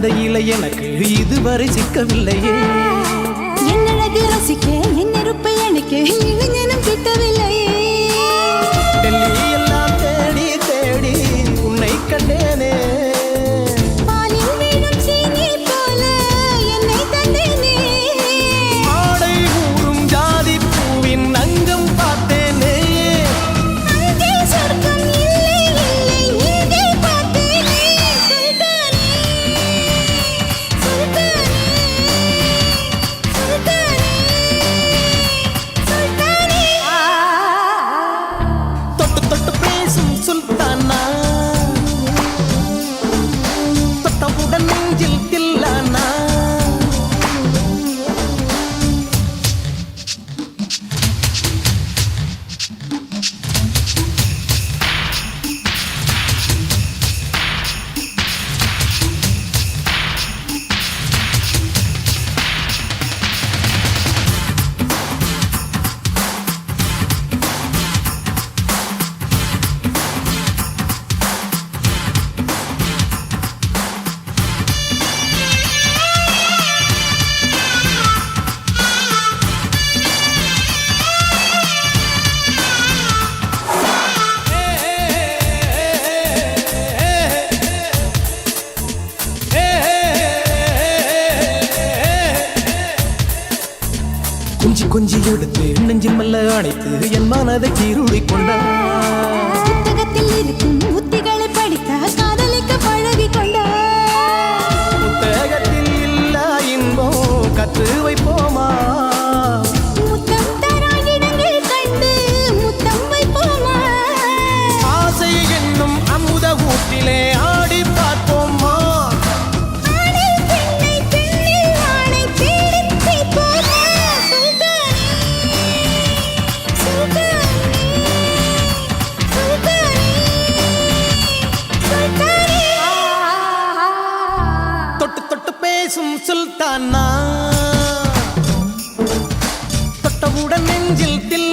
சந்தையில எனக்கு இதுவரை சிக்கவில்லையே. என் அழகு ரசிக்க என் நெருப்பை அணைக்க இளைஞனும் கிட்டவில்லையே. டெல்லி எல்லாம் தேடி தேடி உன்னை கண்டேனே. பாலில் வீடும் சீனி போல என்னை தந்தேனே. ஆடை ஊறும் ஜாதி பூவின் அங்கம் பார்த்தேனே. அங்கே சொர்க்கம் இல்லை இல்லை இங்கே பார்த்தேனே. சுல்தானே சுல்தானே சுல்தானே சுல்தானே. தொட்டு தொட்டு பேசும் சுல்தானா, தொட்டவுடன் நெஞ்சில் தில்லானா. கொஞ்சி கொஞ்சி எடுத்து நெஞ்சில் மெல்ல அணைத்து என் மனதை கீருளி கொண்டார். புத்தகத்தில் இருக்கும் உத்திகளை படித்த காதலிக்க பழகி கொண்டார். புத்தகத்தில் இல்ல இன்பம் கற்று வைப்போமா. முத்தம் தரா இடங்கள் கண்டு முத்தம் வைப்போமா. ஆசை என்னும் அமுத ஊட்டிலே ஆடி பார்ப்போமா. ஆணில் பெண்ணை பெண்ணில் ஆணை தேடித் தீர்ப்போமா. சுல்தானே சுல்தானே சுல்தானே. தொட்டு தொட்டு பேசும் சுல்தானா, தொட்டவுடன் நெஞ்சில் தில்